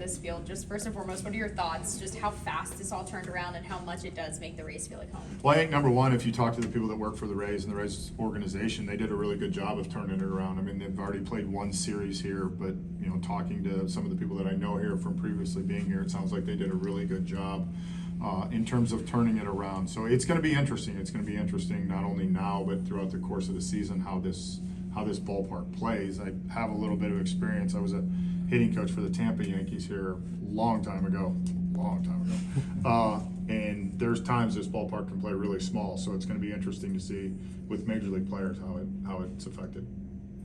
this field. Just first and foremost, what are your thoughts? Just how fast this all turned around and how much it does make the Rays feel like home? Well, I think number one, if you talk to the people that work for the Rays and the Rays organization, they did a really good job of turning it around. I mean, they've already played one series here, but talking to some of the people that I know here from previously being here, it sounds like they did a really good job in terms of turning it around. So it's going to be interesting. It's going to be interesting not only now but throughout the course of the season how this ballpark plays. I have a little bit of experience. I was a hitting coach for the Tampa Yankees here a long time ago. And there's times this ballpark can play really small, so it's going to be interesting to see with major league players how it's affected.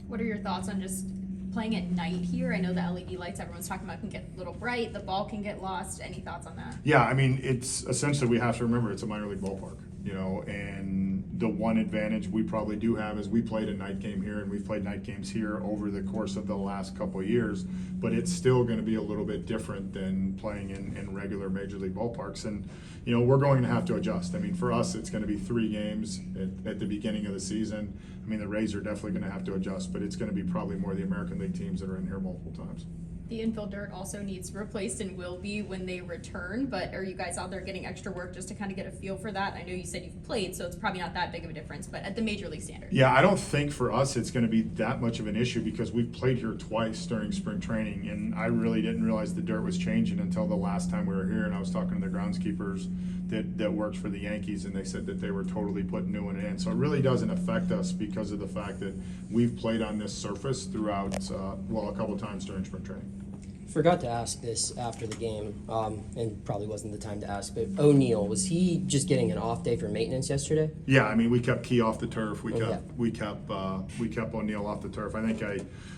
What are your thoughts on just playing at night here? I know the LED lights everyone's talking about can get a little bright, the ball can get lost. Any thoughts on that? Yeah, I mean, it's essentially, we have to remember it's a minor league ballpark, and the one advantage we probably do have is we played a night game here, and we've played night games here over the course of the last couple of years, but it's still going to be a little bit different than playing in regular major league ballparks. And we're going to have to adjust. I mean, for us, it's going to be 3 games at the beginning of the season. I mean, the Rays are definitely going to have to adjust, but it's going to be probably more the American League teams that are in here multiple times. The infield dirt also needs replaced and will be when they return, but are you guys out there getting extra work just to kind of get a feel for that? I know you said you've played, so it's probably not that big of a difference, but at the major league standard. Yeah, I don't think for us it's going to be that much of an issue because we've played here twice during spring training, and I really didn't realize the dirt was changing until the last time we were here, and I was talking to the groundskeepers that worked for the Yankees, and they said that they were totally putting new one in. So it really doesn't affect us because of the fact that we've played on this surface throughout, a couple times during spring training. Forgot to ask this after the game, and probably wasn't the time to ask, but O'Neal, was he just getting an off day for maintenance yesterday? Yeah, I mean, we kept Key off the turf. We kept O'Neal off the turf. I think I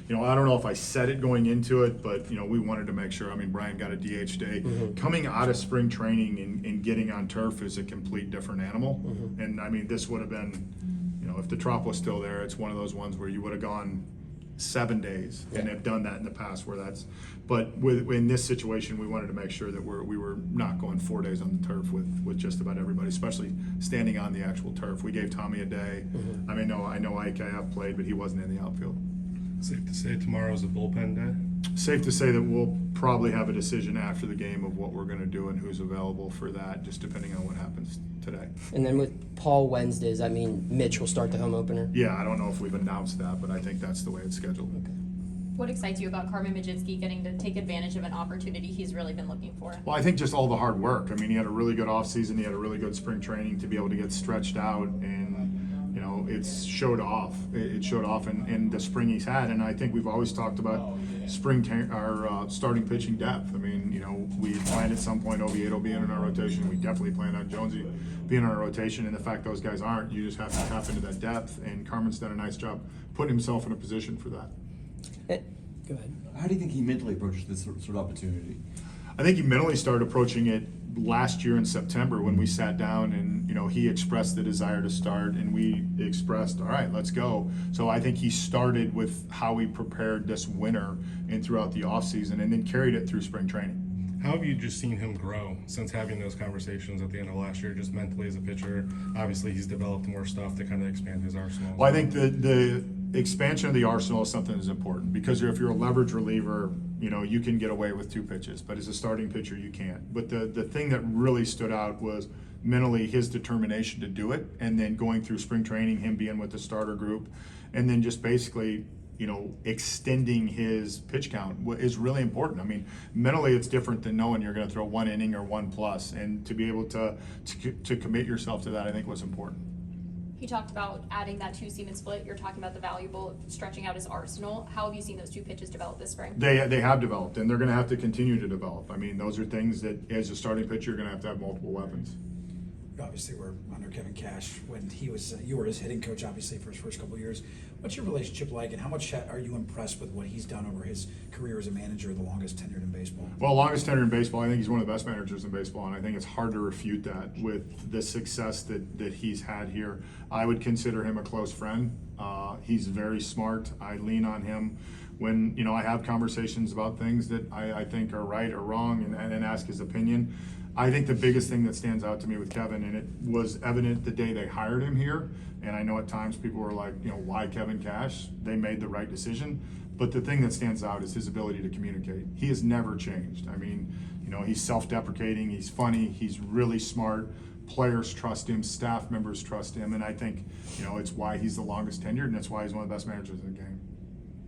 don't know if I said it going into it, but we wanted to make sure. I mean, Brian got a DH day. Mm-hmm. Coming out of spring training and getting on turf is a complete different animal. Mm-hmm. And I mean, this would have been, if the trop was still there, it's one of those ones where you would have gone 7 days, and have done that in the past but in this situation we wanted to make sure that we were not going 4 days on the turf with just about everybody, especially standing on the actual turf. We gave Tommy a day. Mm-hmm. I mean, I know IKF played, but he wasn't in the outfield. Safe to say tomorrow's a bullpen day? Safe to say that we'll probably have a decision after the game of what we're going to do and who's available for that, just depending on what happens today. And then with Paul Wednesdays, I mean, Mitch will start the home opener? Yeah, I don't know if we've announced that, but I think that's the way it's scheduled. Okay. What excites you about Carmen Majinsky getting to take advantage of an opportunity he's really been looking for? Well, I think just all the hard work. I mean, he had a really good offseason. He had a really good spring training to be able to get stretched out, and it's showed off. It showed off in the spring he's had, and I think we've always talked about our starting pitching depth. I mean, we planned at some point Oviedo being in our rotation. We definitely planned on Jonesy being in our rotation, and the fact those guys aren't, you just have to tap into that depth, and Carmen's done a nice job putting himself in a position for that. Go ahead. How do you think he mentally approaches this sort of opportunity? I think he mentally started approaching it last year in September when we sat down and he expressed the desire to start and we expressed, all right, let's go. So I think he started with how we prepared this winter and throughout the offseason and then carried it through spring training. How have you just seen him grow since having those conversations at the end of last year, just mentally as a pitcher? Obviously, he's developed more stuff to kind of expand his arsenal. Well, I think the expansion of the arsenal is something that's important because if you're a leverage reliever, you can get away with 2 pitches, but as a starting pitcher, you can't. But the thing that really stood out was mentally his determination to do it, and then going through spring training, him being with the starter group, and then just basically extending his pitch count is really important. I mean, mentally it's different than knowing you're going to throw 1 inning or 1+, and to be able to commit yourself to that, I think was important. He talked about adding that 2-seam split. You're talking about the valuable of stretching out his arsenal. How have you seen those 2 pitches develop this spring? They have developed, and they're going to have to continue to develop. I mean, those are things that as a starting pitcher, you're going to have multiple weapons. Obviously, we're under Kevin Cash when he was. You were his hitting coach, obviously, for his first couple of years. What's your relationship like, and how much are you impressed with what he's done over his career as a manager, the longest tenured in baseball? Well, longest tenured in baseball. I think he's one of the best managers in baseball, and I think it's hard to refute that with the success that he's had here. I would consider him a close friend. He's very smart. I lean on him when I have conversations about things that I think are right or wrong, and ask his opinion. I think the biggest thing that stands out to me with Kevin, and it was evident the day they hired him here, and I know at times people were like, why Kevin Cash? They made the right decision. But the thing that stands out is his ability to communicate. He has never changed. I mean, you know, he's self-deprecating, he's funny, he's really smart. Players trust him, staff members trust him, and I think, you know, it's why he's the longest tenured, and it's why he's one of the best managers in the game.